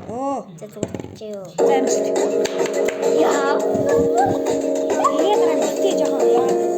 За зүгтчихё. За амжилт. Яа. Тэгээд дараа нь тий жоохон яа.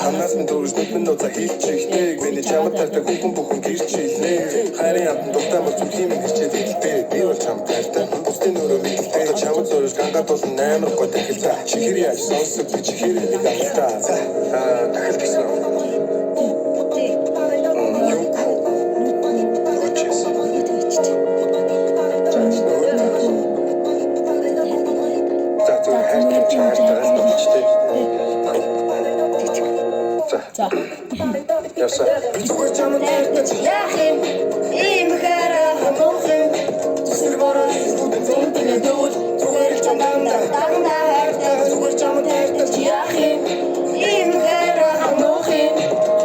Анаас нь дөрөвдөд минь нууца хийчихдэг. Миний чамд тартаг хүн бүхэн гэрчлээ. Харин амт дутамар зүрхийн минь ирчээд идэлтэй. Би бол чамд тартаг бусдын өрөө мэдэлтэй. Чамд зөрөж гангаад болон амар гоо дахилзаа. Чихэр яаж сонсог би чихэр нэг алдаа. Дахил гэсэн. За. Яса. Зүгээр чамд тайлбарч яах юм? Ийм хэрэг хамгаах юм. Зүсэр бороо зүгт зүүнтэй дүүл. Зүгээр чамдаа дагнаа хайртай. Зүгээр чамд тайлбарч яах юм? Ийм хэрэг хамгаах юм.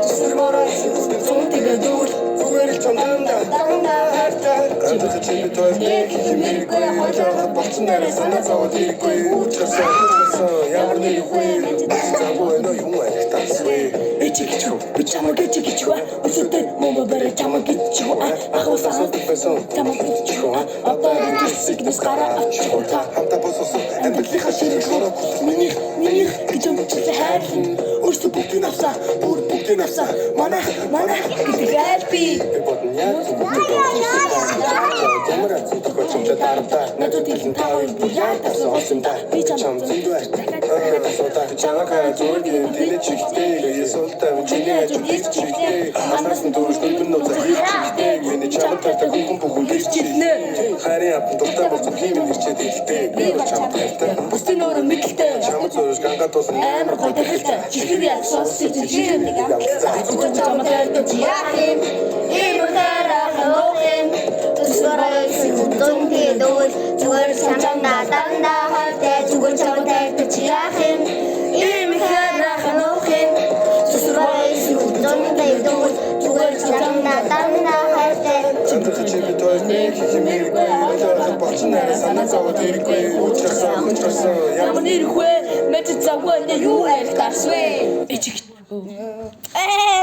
Зүсэр бороо зүгт зүүнтэй дүүл. Зүгээр чамдаа дагнаа хайртай. Андах чи той хэмээгүй хоолой болцсон нарай санаа зовоод ирэхгүй уучрасан ямар нэг үгүй загуу энэ юм айтагсвэ Ичигчүү бичамаг ичигчүү өсөдөө мөмө барай чамаг ичигчүү ахвасаа чамаг ичигчүү одоо гисгнес гараа авчихгүй та хамтаа босоосон амьдралынхаа ширээ хороо миний гэж өмчлө хайрлан өөрсдөө бүгдийг авсаа бүр бүгдийг авсаа манай гэдэг альби бодно яг ямар ч тохиолдолд дарамтаа надад хэлэн та хоёр бүр яатасан хосомда би чам зөндөө айтаа чамаа зүрх энэ чихтэй ясуултаа чиний ажил чихтэй анаас нь дөрөвдөд минь нууца хийчихтэй миний чамд тартаг хүн бүхэн гэрчилнэ харин апн дутаа бол зүрхийн минь ирчээд идэлтэй би бол чамд тартаг бусдын өөрөө мэдэлтэй чамд зөрөж гангаад болон амар гой дахилтай чихэр яг сонсож чихэр нэг авчихсан чамд тайлбарч яах юм ийм хэрэг хамгаах юм Зүсвэрээ зүгтээ дүүл зүгээр чамдаа дагнаа хайртай зүгээр чамд тайлбарч яах юм ийм хэрэг хамгаах юм Зүсвэрээ зүгтээ дүүл зүгээр чамдаа дагнаа хайртай андах чи той хэмээгүй хоолой болцсон нарай санаа зовоод ирэхгүй уучрасан ямар нэр хвэ мэт цагваа юу айлтарсвэ Ээ